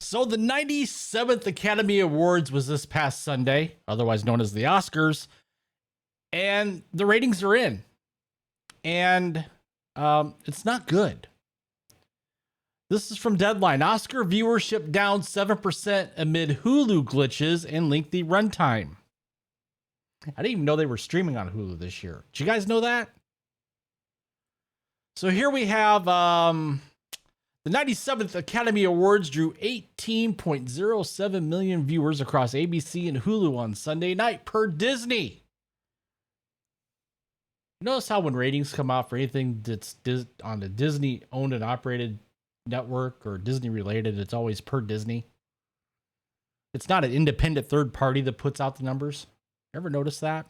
So the 97th Academy Awards was this past Sunday, otherwise known as the Oscars, and the ratings are in. And it's not good. This is from Deadline. Oscar viewership down 7% amid Hulu glitches and lengthy runtime. I didn't even know they were streaming on Hulu this year. Did you guys know that? So here we have the 97th Academy Awards drew 18.07 million viewers across ABC and Hulu on Sunday night per Disney. Notice how when ratings come out for anything that's on the Disney owned and operated network or Disney related, it's always per Disney. It's not an independent third party that puts out the numbers. Ever notice that?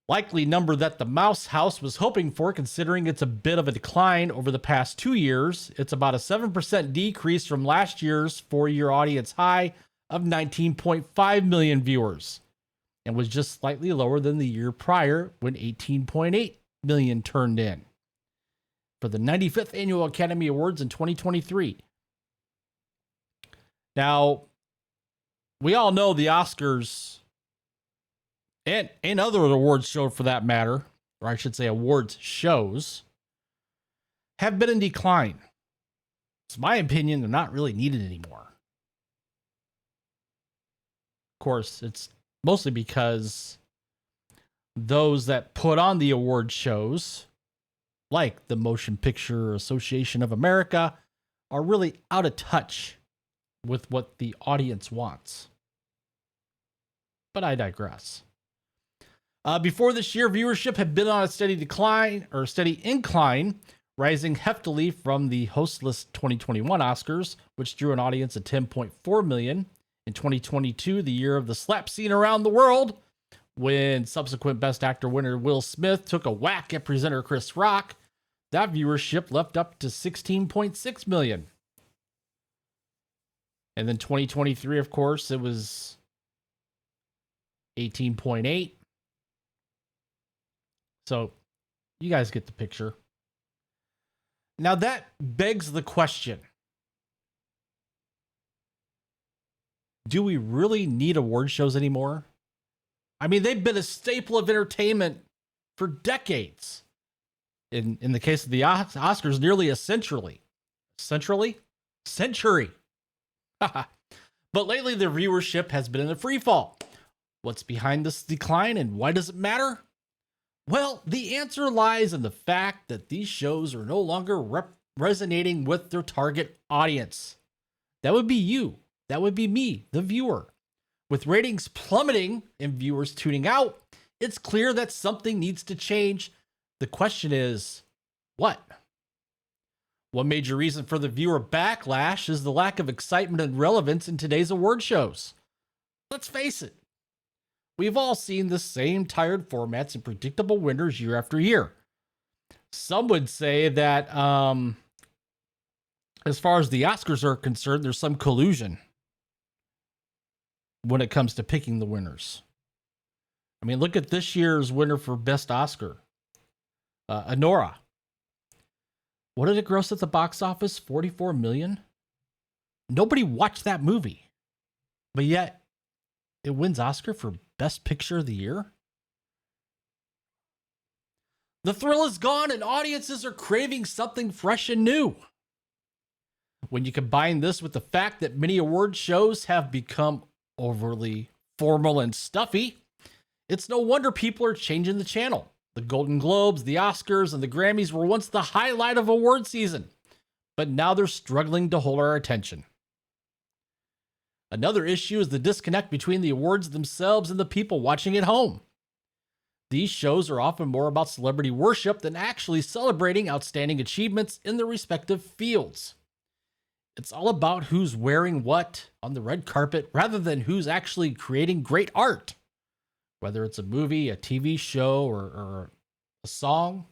Likely number that the Mouse House was hoping for, considering it's a bit of a decline over the past 2 years. It's about a 7% decrease from last year's 4-year audience high of 19.5 million viewers, and was just slightly lower than the year prior when 18.8 million turned in for the 95th Annual Academy Awards in 2023. Now, we all know the Oscars and other awards shows for that matter, or I should say awards shows, have been in decline. It's my opinion they're not really needed anymore. Of course, it's mostly because those that put on the award shows, like the Motion Picture Association of America, are really out of touch with what the audience wants. But I digress. Before this year, viewership had been on a steady incline, rising heftily from the hostless 2021 Oscars, which drew an audience of 10.4 million. In 2022, the year of the slap scene around the world, when subsequent Best Actor winner Will Smith took a whack at presenter Chris Rock, that viewership leapt up to 16.6 million. And then 2023, of course, it was 18.8. So you guys get the picture. Now that begs the question. Do we really need award shows anymore? I mean, they've been a staple of entertainment for decades. In the case of the Oscars, nearly a century. Century. But lately, their viewership has been in a free fall. What's behind this decline and why does it matter? Well, the answer lies in the fact that these shows are no longer resonating with their target audience. That would be you. That would be me, the viewer. With ratings plummeting and viewers tuning out, it's clear that something needs to change. The question is, what? One major reason for the viewer backlash is the lack of excitement and relevance in today's award shows. Let's face it. We've all seen the same tired formats and predictable winners year after year. Some would say that as far as the Oscars are concerned, there's some collusion when it comes to picking the winners. I mean, look at this year's winner for Best Oscar, Anora. What did it gross at the box office? 44 million? Nobody watched that movie, but yet it wins Oscar for Best Picture of the Year. The thrill is gone and audiences are craving something fresh and new. When you combine this with the fact that many award shows have become overly formal and stuffy, it's no wonder people are changing the channel. The Golden Globes, the Oscars, and the Grammys were once the highlight of award season, but now they're struggling to hold our attention. Another issue is the disconnect between the awards themselves and the people watching at home. These shows are often more about celebrity worship than actually celebrating outstanding achievements in their respective fields. It's all about who's wearing what on the red carpet rather than who's actually creating great art. Whether it's a movie, a TV show, or a song.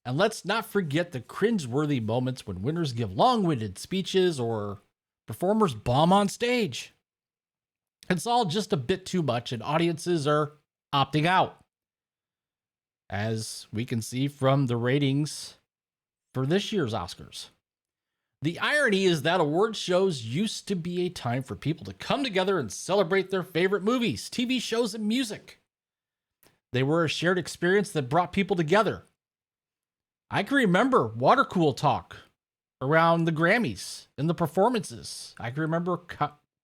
And let's not forget the cringeworthy moments when winners give long-winded speeches or performers bomb on stage. It's all just a bit too much and audiences are opting out. As we can see from the ratings for this year's Oscars. The irony is that award shows used to be a time for people to come together and celebrate their favorite movies, TV shows, and music. They were a shared experience that brought people together. I can remember water cool talk around the Grammys and the performances. I can remember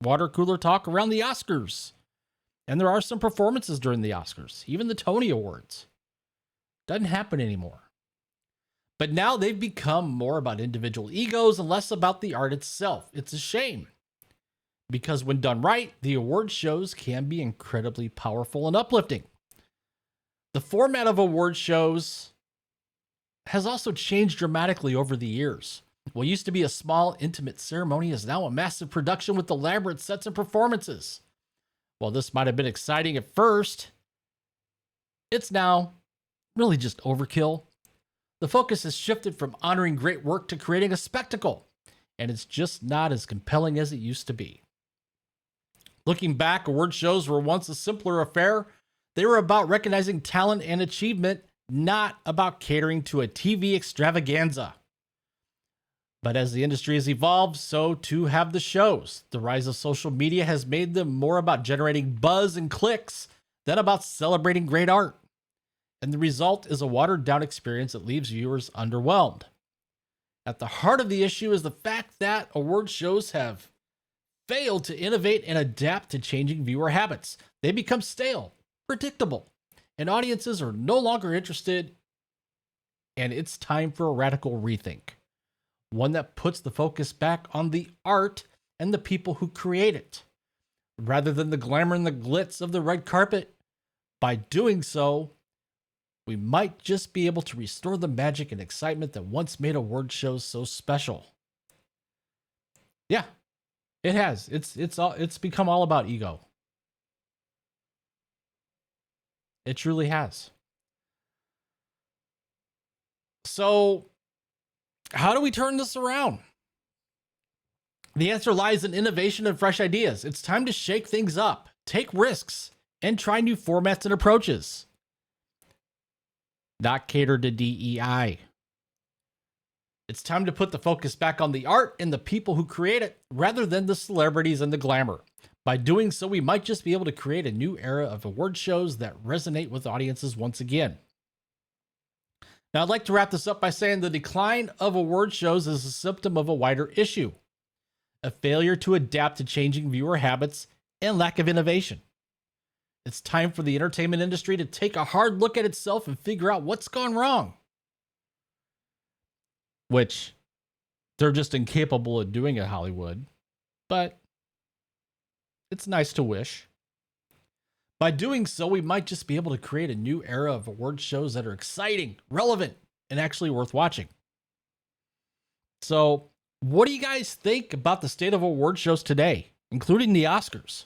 water cooler talk around the Oscars. And there are some performances during the Oscars, even the Tony Awards. Doesn't happen anymore. But now they've become more about individual egos and less about the art itself. It's a shame. Because when done right, the award shows can be incredibly powerful and uplifting. The format of award shows has also changed dramatically over the years. What used to be a small, intimate ceremony is now a massive production with elaborate sets and performances. While this might have been exciting at first, it's now really just overkill. The focus has shifted from honoring great work to creating a spectacle, and it's just not as compelling as it used to be. Looking back, award shows were once a simpler affair. They were about recognizing talent and achievement, not about catering to a TV extravaganza. But as the industry has evolved, so too have the shows. The rise of social media has made them more about generating buzz and clicks than about celebrating great art. And the result is a watered-down experience that leaves viewers underwhelmed. At the heart of the issue is the fact that award shows have failed to innovate and adapt to changing viewer habits. They become stale, predictable, and audiences are no longer interested, and it's time for a radical rethink. One that puts the focus back on the art and the people who create it, rather than the glamour and the glitz of the red carpet. By doing so, we might just be able to restore the magic and excitement that once made award shows so special. Yeah, it has. It's become all about ego. It truly has. So, how do we turn this around? The answer lies in innovation and fresh ideas. It's time to shake things up, take risks, and try new formats and approaches. Not cater to DEI. It's time to put the focus back on the art and the people who create it, rather than the celebrities and the glamour. By doing so, we might just be able to create a new era of award shows that resonate with audiences once again. Now, I'd like to wrap this up by saying the decline of award shows is a symptom of a wider issue, a failure to adapt to changing viewer habits and lack of innovation. It's time for the entertainment industry to take a hard look at itself and figure out what's gone wrong. Which they're just incapable of doing at Hollywood, but it's nice to wish. By doing so, we might just be able to create a new era of award shows that are exciting, relevant, and actually worth watching. So, what do you guys think about the state of award shows today, including the Oscars?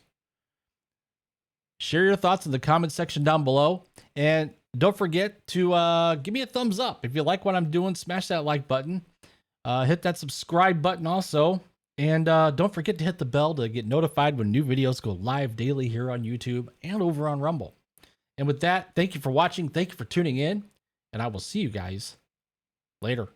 Share your thoughts in the comment section down below. And don't forget to give me a thumbs up. If you like what I'm doing, smash that like button. Hit that subscribe button also. And don't forget to hit the bell to get notified when new videos go live daily here on YouTube and over on Rumble. And with that, thank you for watching. Thank you for tuning in. And I will see you guys later.